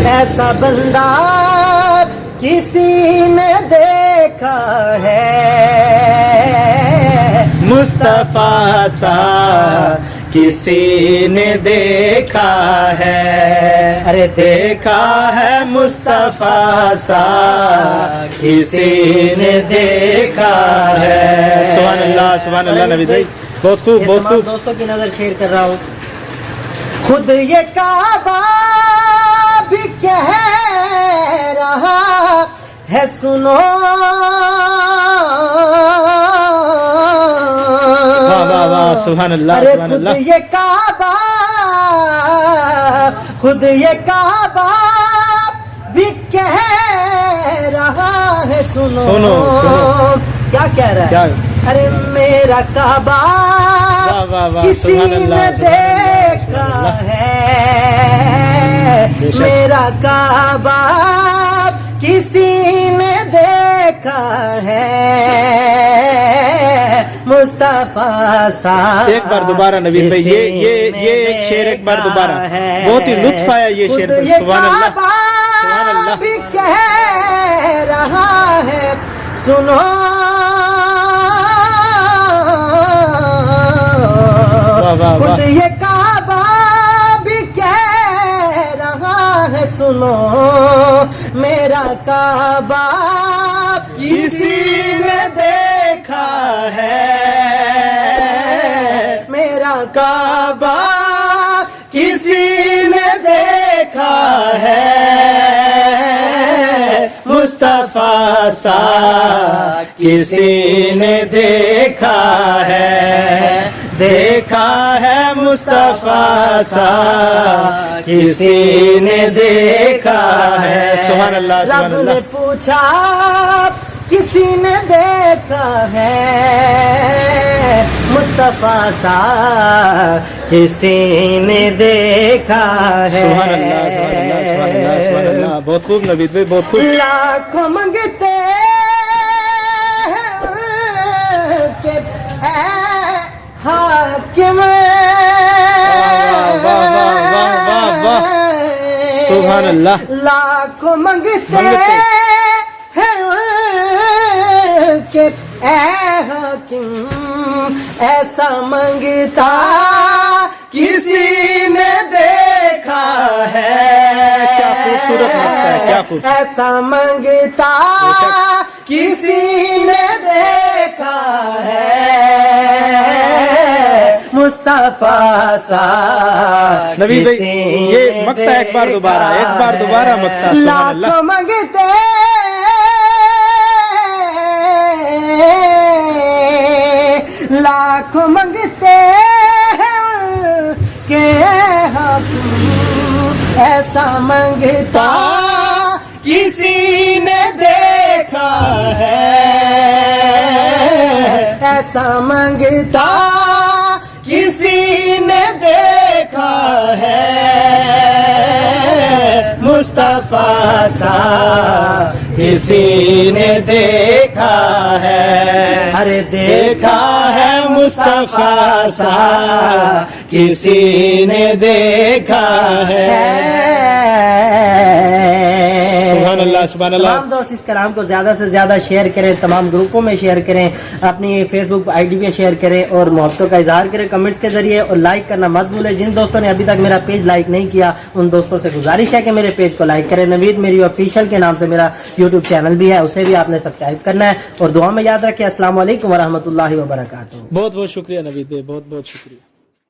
ایسا بندہ کسی نے دیکھا ہے مصطفیٰ سا کسی نے دیکھا ہے، ارے دیکھا ہے مصطفیٰ سا کسی نے دیکھا ہے۔ سبحان اللہ نبی بھائی، بہت خوب بہت خوب۔ دوستوں کی نظر شیئر کر رہا ہوں۔ خود یہ کعبہ بھی کہہ رہا ہے سنو، واہ واہ واہ، سبحان اللہ ارے سبحان خود اللہ۔ یہ کعبہ، خود یہ کعبہ بھی کہہ رہا ہے سنو۔ سنو سنو، کیا کہہ رہا کیا؟ ہے؟ ارے میرا کعبہ واہ واہ واہ، کسی سبحان اللہ نے سبحان اللہ دیکھا سبحان اللہ۔ ہے، بے شک۔ میرا کعبہ کسی نے دیکھا ہے، مصطفیٰ سا۔ ایک بار دوبارہ نوید بھائی، یہ ایک شعر ایک بار دوبارہ، بہت ہی لطف آیا یہ شعر پر۔ سبحان اللہ سبحان اللہ۔ بھی کہہ رہا ہے سنو، واہ واہ خود واہ، یہ کعبہ بھی کہہ رہا ہے سنو، میرا کعبہ کسی نے دیکھا ہے، میرا کعبہ کسی نے دیکھا ہے، مصطفیٰ سا کسی نے دیکھا ہے، دیکھا ہے مصطفیٰ سا کسی نے دیکھا ہے۔ سبحان اللہ سبحان رب اللہ۔ نے پوچھا کسی نے دیکھا ہے، مصطفیٰ سا کسی نے دیکھا ہے۔ سبحان اللہ سبحان اللہ سبحان اللہ سبحان اللہ، بہت خوب نوید بھائی بہت خوب۔ لاکھوں منگتے ہیں کہ اے حاکم، واہ واہ واہ واہ واہ، سبحان اللہ۔ لاکھوں منگتے ہیں کہ اے حاکم، ایسا منگتا کسی نے دیکھا ہے، کیا خوبصورت لگتا ہے، کیا خوب۔ ایسا منگتا کسی نے دیکھا ہے، مصطفیٰ سا نبی بھائی، کسی یہ نے مقطع ایک بار دوبارہ، ایک بار دوبارہ مقطع۔ سبحان اللہ۔ لاکھوں منگتے لاکھوں منگتے ہیں کہ حاکم، ایسا منگتا کسی نے دیکھا ہے، ایسا منگتا کسی نے دیکھا ہے، مصطفیٰ سا کسی نے دیکھا ہے، ارے دیکھا ہے مصطفیٰ سا کسی نے دیکھا ہے۔ سبحان اللہ سبحان اللہ۔ تمام دوست اس کلام کو زیادہ سے زیادہ شیئر کریں، تمام گروپوں میں شیئر کریں، اپنی فیس بک آئی ڈی پہ شیئر کریں اور محبتوں کا اظہار کریں کمنٹس کے ذریعے، اور لائک کرنا مت بھولیں۔ جن دوستوں نے ابھی تک میرا پیج لائک نہیں کیا ان دوستوں سے گزارش ہے کہ میرے پیج کو لائک کریں۔ نوید میری آفیشیل کے نام سے میرا یوٹیوب چینل بھی ہے، اسے بھی آپ نے سبسکرائب کرنا ہے، اور دعا میں یاد رکھیں۔ السلام علیکم ورحمۃ اللہ وبرکاتہ۔ بہت بہت شکریہ نوید بھائی، بہت بہت شکریہ۔